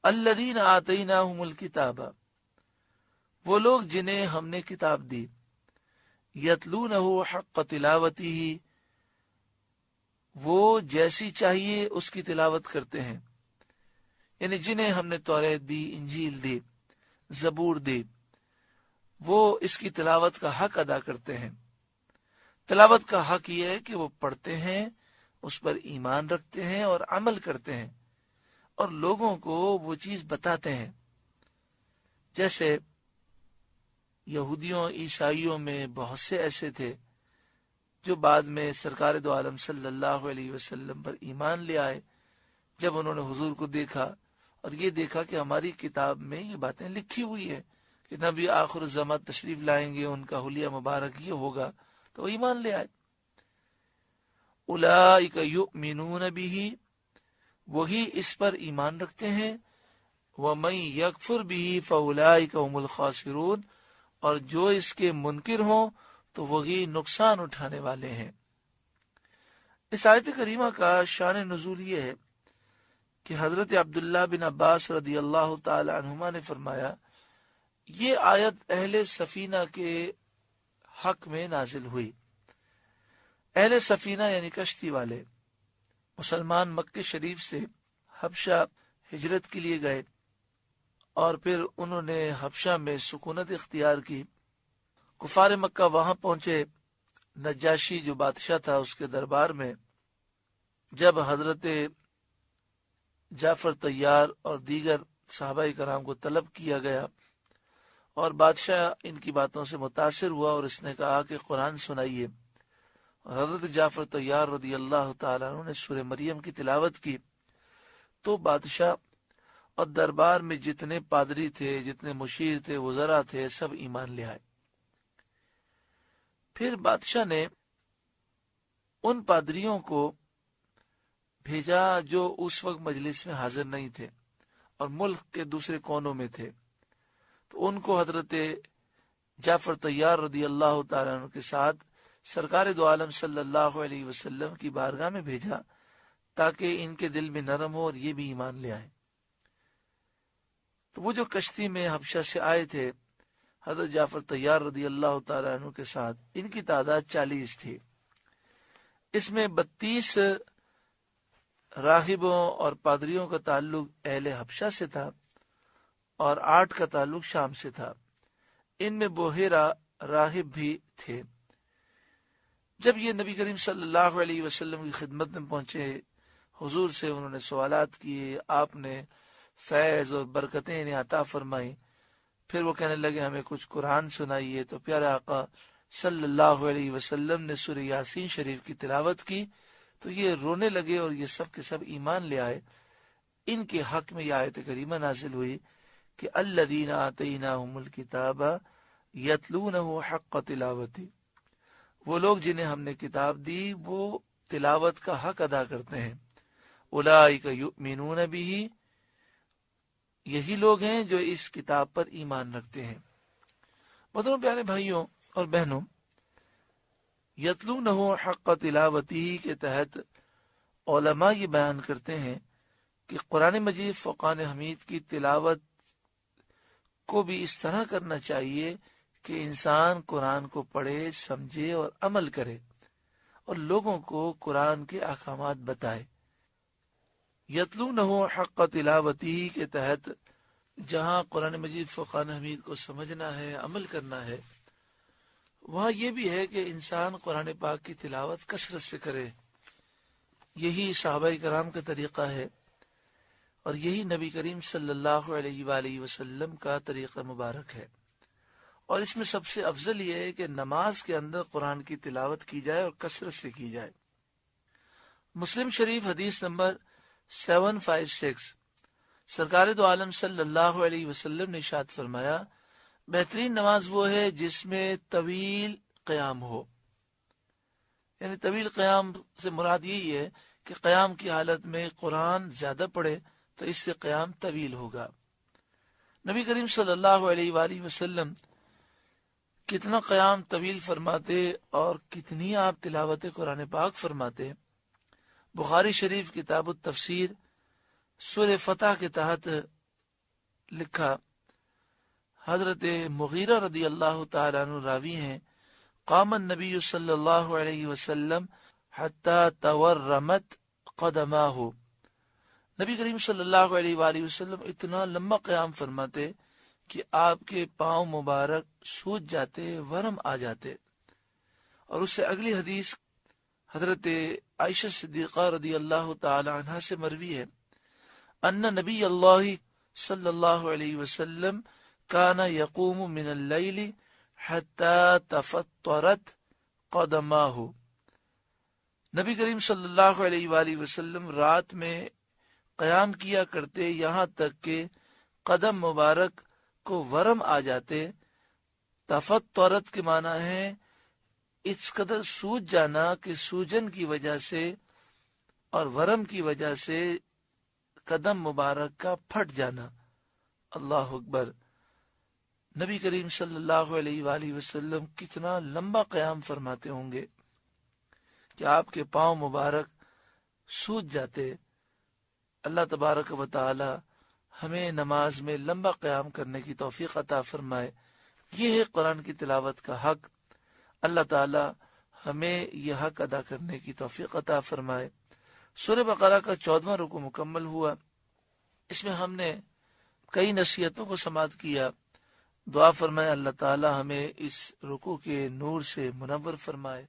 الذین آتیناہم الکتاب، وہ لوگ جنہیں ہم نے کتاب دی، یتلونہ حق تلاوتہ، وہ جیسی چاہیے اس کی تلاوت کرتے ہیں، یعنی جنہیں ہم نے توریت دی، انجیل دی، زبور دی، وہ اس کی تلاوت کا حق ادا کرتے ہیں۔ تلاوت کا حق یہ ہے کہ وہ پڑھتے ہیں، اس پر ایمان رکھتے ہیں اور عمل کرتے ہیں، اور لوگوں کو وہ چیز بتاتے ہیں۔ جیسے یہودیوں عیسائیوں میں بہت سے ایسے تھے جو بعد میں سرکار دو عالم صلی اللہ علیہ وسلم پر ایمان لے آئے، جب انہوں نے حضور کو دیکھا اور یہ دیکھا کہ ہماری کتاب میں یہ باتیں لکھی ہوئی ہے کہ نبی آخر الزمان تشریف لائیں گے، ان کا حلیہ مبارک یہ ہوگا، تو وہ ایمان لے آئے۔ اولئک یؤمنون بہ، وہی اس پر ایمان رکھتے ہیں، ومن یکفر بہ فاولئک هم الخاسرون، اور جو اس کے منکر ہوں تو وہی نقصان اٹھانے والے ہیں۔ اس آیت کریمہ کا شان نزول یہ ہے کہ حضرت عبداللہ بن عباس رضی اللہ تعالی عنہما نے فرمایا، یہ آیت اہل سفینہ کے حق میں نازل ہوئی۔ اہل سفینہ یعنی کشتی والے مسلمان مکہ شریف سے حبشہ ہجرت کے لیے گئے، اور پھر انہوں نے حبشہ میں سکونت اختیار کی۔ کفار مکہ وہاں پہنچے، نجاشی جو بادشاہ تھا اس کے دربار میں جب حضرت جعفر طیار اور دیگر صحابہ کرام کو طلب کیا گیا، اور بادشاہ ان کی باتوں سے متاثر ہوا اور اس نے کہا کہ قرآن سنائیے، اور حضرت جعفر طیار رضی اللہ تعالیٰ عنہ نے سورہ مریم کی تلاوت کی، تو بادشاہ اور دربار میں جتنے پادری تھے، جتنے مشیر تھے، وزراء تھے، سب ایمان لے آئے۔ پھر بادشاہ نے ان پادریوں کو بھیجا جو اس وقت مجلس میں حاضر نہیں تھے اور ملک کے دوسرے کونوں میں تھے، تو ان کو حضرت جعفر طیار رضی اللہ تعالیٰ عنہ کے ساتھ سرکار دو عالم صلی اللہ علیہ وسلم کی بارگاہ میں بھیجا تاکہ ان کے دل میں نرم ہو اور یہ بھی ایمان لے آئے۔ تو وہ جو کشتی میں حبشہ سے آئے تھے حضرت جعفر طیار رضی اللہ تعالیٰ عنہ کے ساتھ، ان کی تعداد 40 تھی۔ اس میں 32 راہبوں اور پادریوں کا تعلق اہل حبشہ سے تھا اور 8 کا تعلق شام سے تھا۔ ان میں بحیرہ راہب بھی تھے۔ جب یہ نبی کریم صلی اللہ علیہ وسلم کی خدمت میں پہنچے، حضور سے انہوں نے سوالات کیے، آپ نے فیض اور برکتیں انہیں عطا فرمائی۔ پھر وہ کہنے لگے ہمیں کچھ قرآن سنائیے، تو پیارے آقا صلی اللہ علیہ وسلم نے سورہ یاسین شریف کی تلاوت کی، تو یہ رونے لگے اور یہ سب کے سب ایمان لے آئے۔ ان کے حق میں یہ آیت کریمہ نازل ہوئی کہ الذین آتیناہم الکتاب یتلونہ حق تلاوتہ، وہ لوگ جنہیں ہم نے کتاب دی وہ تلاوت کا حق ادا کرتے ہیں۔ اولئک یؤمنون بہ، یہی لوگ ہیں جو اس کتاب پر ایمان رکھتے ہیں۔ محترم پیارے بھائیوں اور بہنوں، یتلونہ حق تلاوتہ کے تحت علماء یہ بیان کرتے ہیں کہ قرآن مجید فقان حمید کی تلاوت کو بھی اس طرح کرنا چاہیے کہ انسان قرآن کو پڑھے، سمجھے اور عمل کرے، اور لوگوں کو قرآن کے احکامات بتائے۔ یتلونہ حق تلاوتہ کے تحت جہاں قرآن مجید فقان حمید کو سمجھنا ہے، عمل کرنا ہے، وہاں یہ بھی ہے کہ انسان قرآن پاک کی تلاوت کثرت سے کرے۔ یہی صحابہ کرام کا طریقہ ہے، اور یہی نبی کریم صلی اللہ علیہ وآلہ وسلم کا طریقہ مبارک ہے۔ اور اس میں سب سے افضل یہ ہے کہ نماز کے اندر قرآن کی تلاوت کی جائے اور کثرت سے کی جائے۔ مسلم شریف حدیث نمبر 756، سرکار دو عالم صلی اللہ علیہ وسلم نے ارشاد فرمایا، بہترین نماز وہ ہے جس میں طویل قیام ہو۔ یعنی طویل قیام سے مراد یہی ہے کہ قیام کی حالت میں قرآن زیادہ پڑھے تو اس سے قیام طویل ہوگا۔ نبی کریم صلی اللہ علیہ وآلہ وسلم کتنا قیام طویل فرماتے اور کتنی آپ تلاوت قرآن پاک فرماتے۔ بخاری شریف کتاب التفسیر سورہ فتح کے تحت لکھا، حضرت مغیرہ رضی اللہ تعالیٰ عنہ راوی ہیں، قام النبی صلی اللہ علیہ وسلم حتی تورمت قدماہ، نبی کریم صلی اللہ علیہ وآلہ وسلم اتنا لمبا قیام فرماتے کہ آپ کے پاؤں مبارک سوج جاتے، ورم آ جاتے۔ اور اس سے اگلی حدیث حضرت عائشہ صدیقہ رضی اللہ تعالی عنہ سے مروی ہے، ان نبی اللہ صلی اللہ علیہ وسلم کان یقوم من اللیل حتی تفطرت قدماہ، نبی کریم صلی اللہ علیہ وآلہ وسلم رات میں قیام کیا کرتے یہاں تک کہ قدم مبارک کو ورم آ جاتے۔ تفطرت کے معنی ہے اس قدر سوج جانا کہ سوجن کی وجہ سے اور ورم کی وجہ سے قدم مبارک کا پھٹ جانا۔ اللہ اکبر! نبی کریم صلی اللہ علیہ وآلہ وسلم کتنا لمبا قیام فرماتے ہوں گے کہ آپ کے پاؤں مبارک سوج جاتے۔ اللہ تبارک و تعالی ہمیں نماز میں لمبا قیام کرنے کی توفیق عطا فرمائے۔ یہ ہے قرآن کی تلاوت کا حق۔ اللہ تعالی ہمیں یہ حق ادا کرنے کی توفیق عطا فرمائے۔ سورہ بقرہ کا 14واں رکوع مکمل ہوا۔ اس میں ہم نے کئی نصیحتوں کو سماعت کیا۔ دعا فرمائے اللہ تعالی ہمیں اس رکوع کے نور سے منور فرمائے۔